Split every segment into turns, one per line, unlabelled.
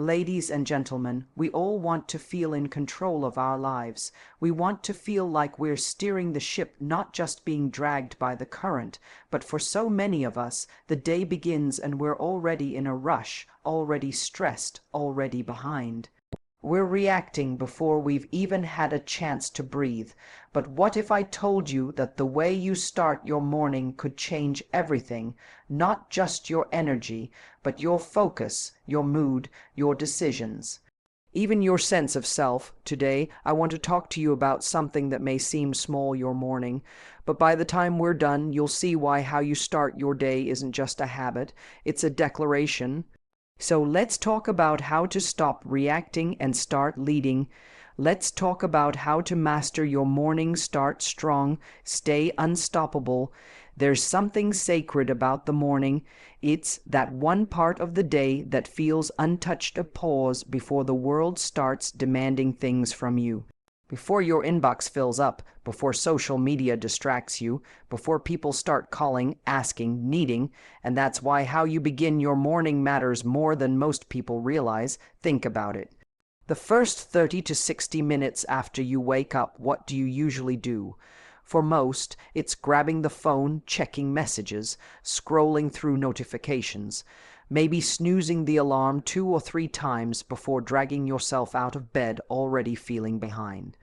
Ladies and gentlemen, we all want to feel in control of our lives. We want to feel like we're steering the ship, not just being dragged by the current. But for so many of us, the day begins and we're already in a rush, already stressed, already behind. We're reacting before we've even had a chance to breathe. But what if I told you that the way you start your morning could change everything, not just your energy, but your focus, your mood, your decisions, even your sense of self? Today, I want to talk to you about something that may seem small your morning, but by the time we're done, you'll see why how you start your day isn't just a habit, it's a declaration. So let's talk about how to stop reacting and start leading. Let's talk about how to master your morning, start strong, stay unstoppable. There's something sacred about the morning. It's that one part of the day that feels untouched, a pause before the world starts demanding things from you. Before your inbox fills up, before social media distracts you, before people start calling, asking, needing, and that's why how you begin your morning matters more than most people realize. Think about it. The first 30 to 60 minutes after you wake up, what do you usually do? For most, it's grabbing the phone, checking messages, scrolling through notifications, maybe snoozing the alarm 2 or 3 times before dragging yourself out of bed already feeling behind.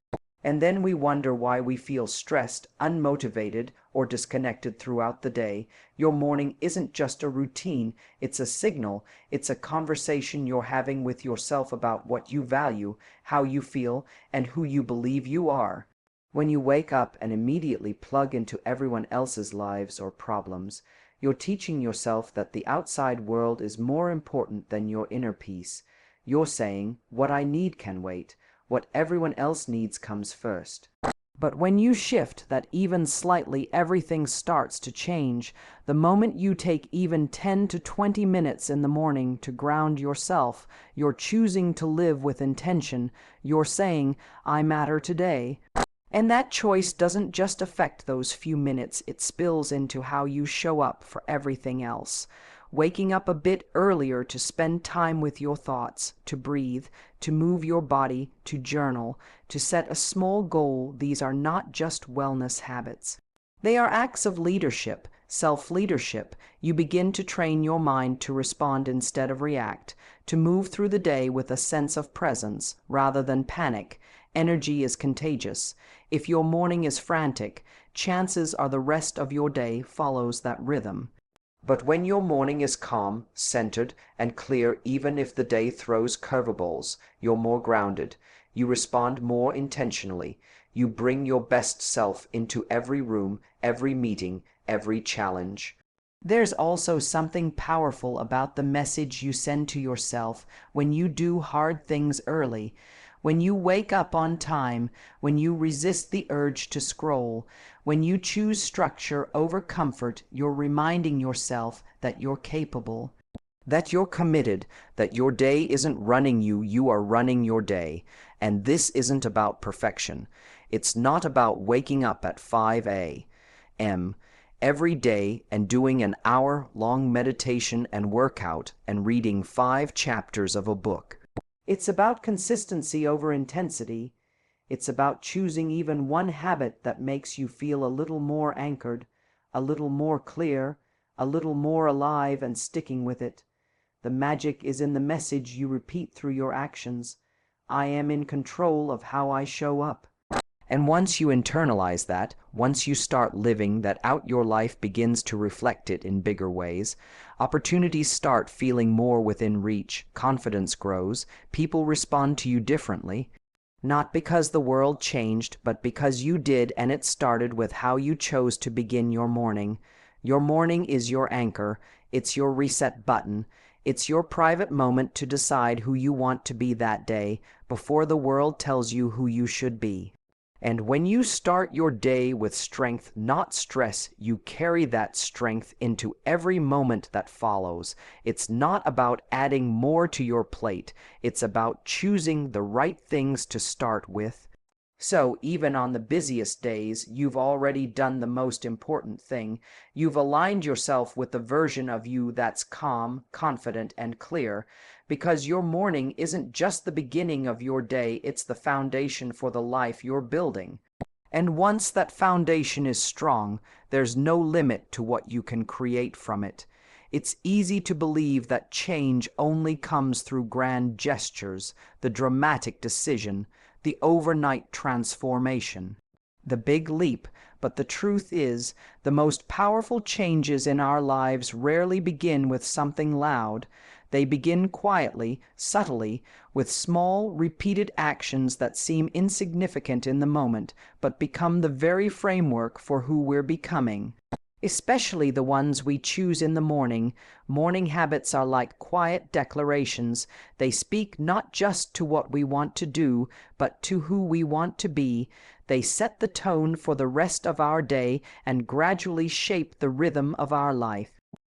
And then we wonder why we feel stressed, unmotivated, or disconnected throughout the day. Your morning isn't just a routine, it's a signal. It's a conversation you're having with yourself about what you value, how you feel, and who you believe you are. When you wake up and immediately plug into everyone else's lives or problems, you're teaching yourself that the outside world is more important than your inner peace. You're saying, what I need can wait. What everyone else needs comes first. But when you shift that even slightly, everything starts to change. The moment you take even 10 to 20 minutes in the morning to ground yourself, you're choosing to live with intention. You're saying, I matter today. And that choice doesn't just affect those few minutes, it spills into how you show up for everything else. Waking up a bit earlier to spend time with your thoughts, to breathe, to move your body, to journal, to set a small goal. These are not just wellness habits. They are acts of leadership, self-leadership. You begin to train your mind to respond instead of react, to move through the day with a sense of presence rather than panic. Energy is contagious. If your morning is frantic, chances are the rest of your day follows that rhythm. But when your morning is calm, centered, and clear, even if the day throws curveballs, you're more grounded. You respond more intentionally. You bring your best self into every room, every meeting, every challenge. There's also something powerful about the message you send to yourself when you do hard things early. When you wake up on time, when you resist the urge to scroll, when you choose structure over comfort, you're reminding yourself that you're capable, that you're committed, that your day isn't running you, you are running your day. And this isn't about perfection. It's not about waking up at 5 a.m. every day and doing an hour-long meditation and workout and reading 5 chapters of a book. It's about consistency over intensity. It's about choosing even one habit that makes you feel a little more anchored, a little more clear, a little more alive, and sticking with it. The magic is in the message you repeat through your actions. I am in control of how I show up. And once you internalize that, once you start living that out, your life begins to reflect it in bigger ways. Opportunities start feeling more within reach, confidence grows, people respond to you differently. Not because the world changed, but because you did, and it started with how you chose to begin your morning. Your morning is your anchor, it's your reset button. It's your private moment to decide who you want to be that day, before the world tells you who you should be. And when you start your day with strength, not stress, you carry that strength into every moment that follows. It's not about adding more to your plate. It's about choosing the right things to start with. So even on the busiest days, you've already done the most important thing. You've aligned yourself with the version of you that's calm, confident, and clear. because your morning isn't just the beginning of your day, it's the foundation for the life you're building. And once that foundation is strong, there's no limit to what you can create from it. It's easy to believe that change only comes through grand gestures, the dramatic decision, the overnight transformation, the big leap, but the truth is, the most powerful changes in our lives rarely begin with something loud. They begin quietly, subtly, with small, repeated actions that seem insignificant in the moment, but become the very framework for who we're becoming. Especially the ones we choose in the morning. Morning habits are like quiet declarations. They speak not just to what we want to do, but to who we want to be. They set the tone for the rest of our day and gradually shape the rhythm of our life.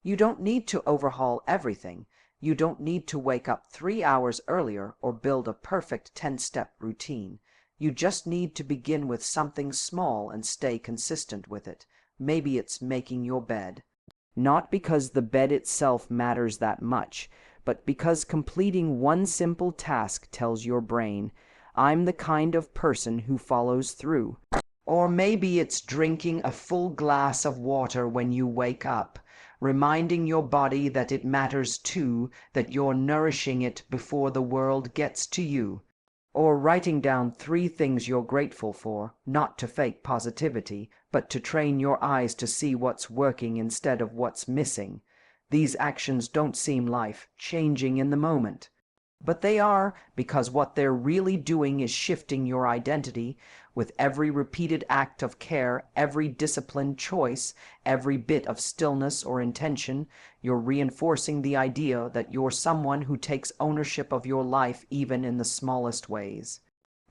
You don't need to overhaul everything. You don't need to wake up 3 hours earlier or build a perfect 10-step routine. You just need to begin with something small and stay consistent with it. Maybe it's making your bed. Not because the bed itself matters that much, but because completing one simple task tells your brain, I'm the kind of person who follows through. Or maybe it's drinking a full glass of water when you wake up, reminding your body that it matters too, that you're nourishing it before the world gets to you. Or writing down 3 things you're grateful for, not to fake positivity, but to train your eyes to see what's working instead of what's missing. These actions don't seem life-changing in the moment, but they are, because what they're really doing is shifting your identity. With every repeated act of care, every disciplined choice, every bit of stillness or intention, you're reinforcing the idea that you're someone who takes ownership of your life even in the smallest ways.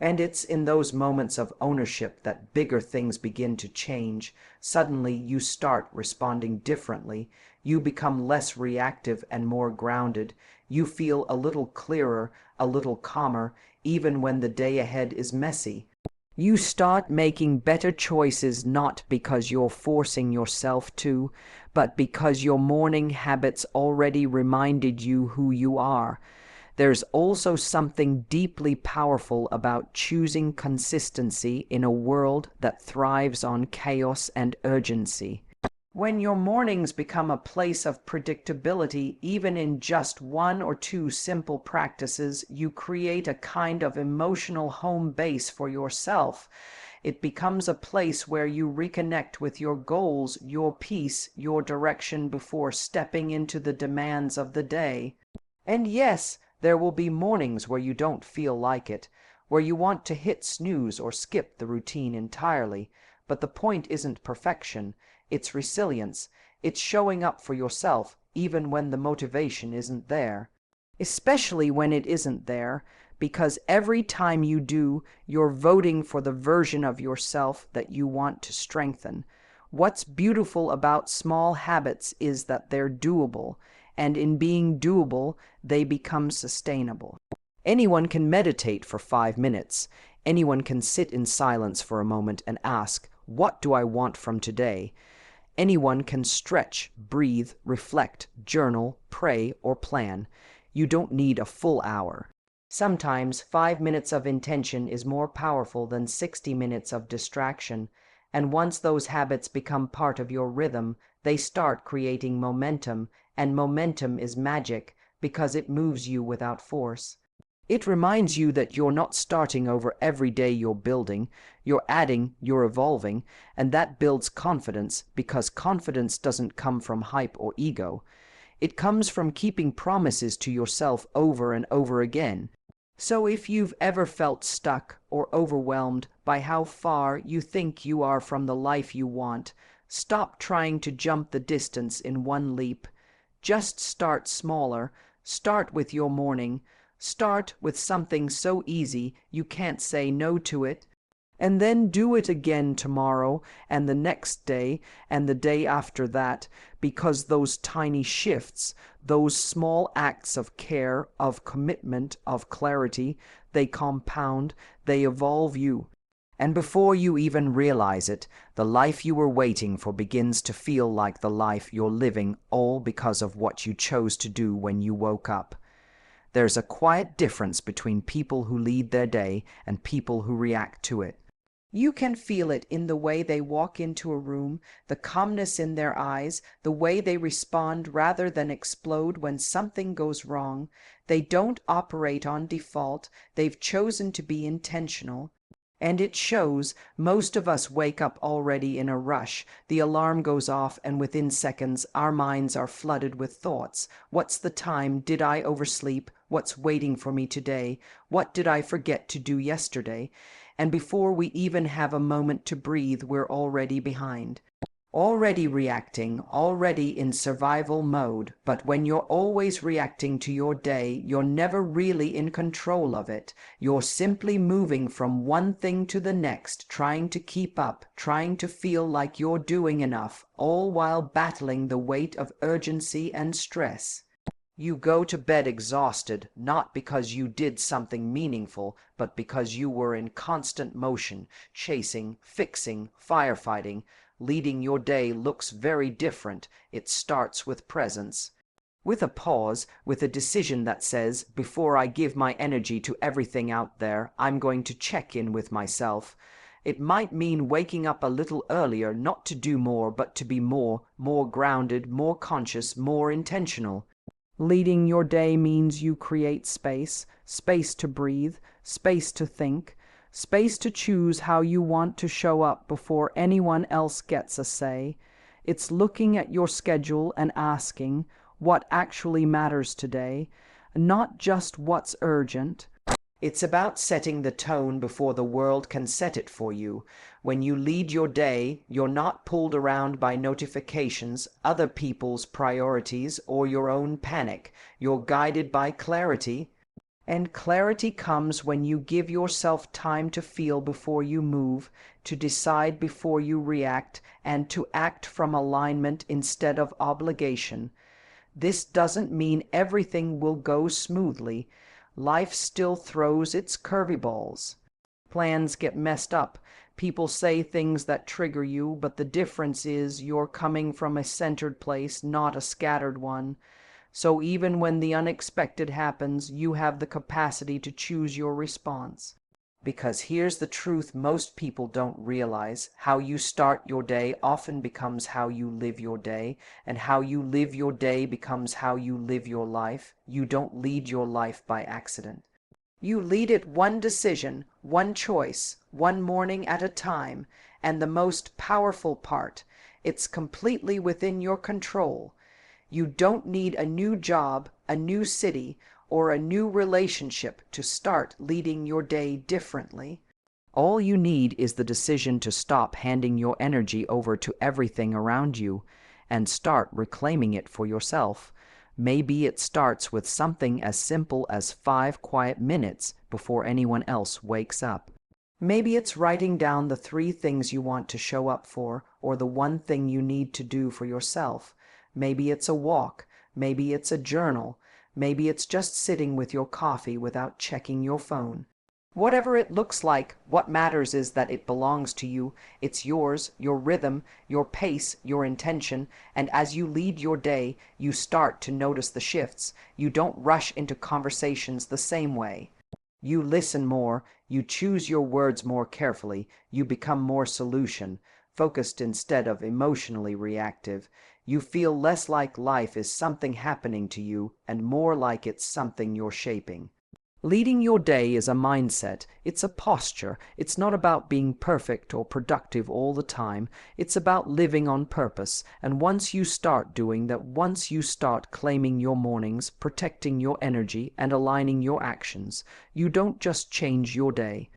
And it's in those moments of ownership that bigger things begin to change. Suddenly you start responding differently. You become less reactive and more grounded. You feel a little clearer, a little calmer, even when the day ahead is messy. You start making better choices not because you're forcing yourself to, but because your morning habits already reminded you who you are. There's also something deeply powerful about choosing consistency in a world that thrives on chaos and urgency. When your mornings become a place of predictability, even in just 1 or 2 simple practices, you create a kind of emotional home base for yourself. It becomes a place where you reconnect with your goals, your peace, your direction before stepping into the demands of the day. And yes, there will be mornings where you don't feel like it, where you want to hit snooze or skip the routine entirely. But the point isn't perfection, it's resilience. It's showing up for yourself even when the motivation isn't there. Especially when it isn't there, because every time you do, you're voting for the version of yourself that you want to strengthen. What's beautiful about small habits is that they're doable, and in being doable, they become sustainable. Anyone can meditate for 5 minutes. Anyone can sit in silence for a moment and ask, what do I want from today? Anyone can stretch, breathe, reflect, journal, pray, or plan. You don't need a full hour. Sometimes 5 minutes of intention is more powerful than 60 minutes of distraction. And once those habits become part of your rhythm, they start creating momentum, and momentum is magic because it moves you without force. It reminds you that you're not starting over every day you're building, you're adding, you're evolving, and that builds confidence, because confidence doesn't come from hype or ego. It comes from keeping promises to yourself over and over again. So if you've ever felt stuck or overwhelmed by how far you think you are from the life you want, stop trying to jump the distance in one leap. Just start smaller. Start with your morning. Start with something so easy you can't say no to it. And then do it again tomorrow, and the next day, and the day after that, because those tiny shifts, those small acts of care, of commitment, of clarity, they compound, they evolve you. And before you even realize it, the life you were waiting for begins to feel like the life you're living, all because of what you chose to do when you woke up. There's a quiet difference between people who lead their day and people who react to it. You can feel it in the way they walk into a room, the calmness in their eyes, the way they respond rather than explode when something goes wrong. They don't operate on default, they've chosen to be intentional. And it shows. Most of us wake up already in a rush. The alarm goes off, and within seconds, our minds are flooded with thoughts. What's the time? Did I oversleep? What's waiting for me today? What did I forget to do yesterday? And before we even have a moment to breathe, we're already behind. Already reacting, already in survival mode. But when you're always reacting to your day, you're never really in control of it. You're simply moving from one thing to the next, trying to keep up, trying to feel like you're doing enough, all while battling the weight of urgency and stress. You go to bed exhausted, not because you did something meaningful, but because you were in constant motion, chasing, fixing, firefighting. Leading your day looks very different. It starts with presence. With a pause, with a decision that says, before I give my energy to everything out there, I'm going to check in with myself. It might mean waking up a little earlier, not to do more, but to be more grounded, more conscious, more intentional. Leading your day means you create space, space to breathe, space to think, space to choose how you want to show up before anyone else gets a say. It's looking at your schedule and asking what actually matters today, not just what's urgent. It's about setting the tone before the world can set it for you. When you lead your day, you're not pulled around by notifications, other people's priorities, or your own panic. You're guided by clarity. And clarity comes when you give yourself time to feel before you move, to decide before you react, and to act from alignment instead of obligation. This doesn't mean everything will go smoothly. Life still throws its curveballs. Plans get messed up. People say things that trigger you, but the difference is you're coming from a centered place, not a scattered one. So even when the unexpected happens, you have the capacity to choose your response. Because here's the truth most people don't realize. How you start your day often becomes how you live your day, and how you live your day becomes how you live your life. You don't lead your life by accident. You lead it one decision, one choice, one morning at a time, and the most powerful part, it's completely within your control. You don't need a new job, a new city, or a new relationship to start leading your day differently. All you need is the decision to stop handing your energy over to everything around you and start reclaiming it for yourself. Maybe it starts with something as simple as 5 quiet minutes before anyone else wakes up. Maybe it's writing down the 3 things you want to show up for, or the 1 thing you need to do for yourself. Maybe it's a walk. Maybe it's a journal. Maybe it's just sitting with your coffee without checking your phone. Whatever it looks like, what matters is that it belongs to you. It's yours, your rhythm, your pace, your intention, and as you lead your day, you start to notice the shifts. You don't rush into conversations the same way. You listen more, you choose your words more carefully, you become more solution-focused instead of emotionally reactive. You feel less like life is something happening to you and more like it's something you're shaping. Leading your day is a mindset. It's a posture. It's not about being perfect or productive all the time. It's about living on purpose. And once you start doing that, once you start claiming your mornings, protecting your energy, and aligning your actions, you don't just change your day.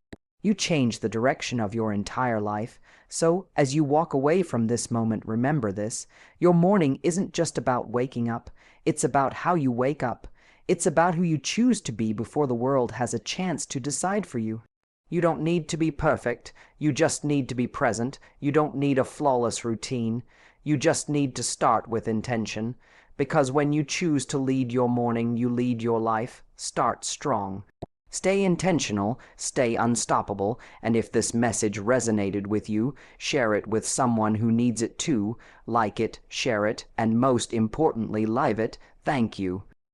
You change the direction of your entire life. So, as you walk away from this moment, remember this. Your morning isn't just about waking up. It's about how you wake up. It's about who you choose to be before the world has a chance to decide for you. You don't need to be perfect. You just need to be present. You don't need a flawless routine. You just need to start with intention. Because when you choose to lead your morning, you lead your life. Start strong. Stay intentional, stay unstoppable, and if this message resonated with you, share it with someone who needs it too. Like it, share it, and most importantly, live it. Thank you.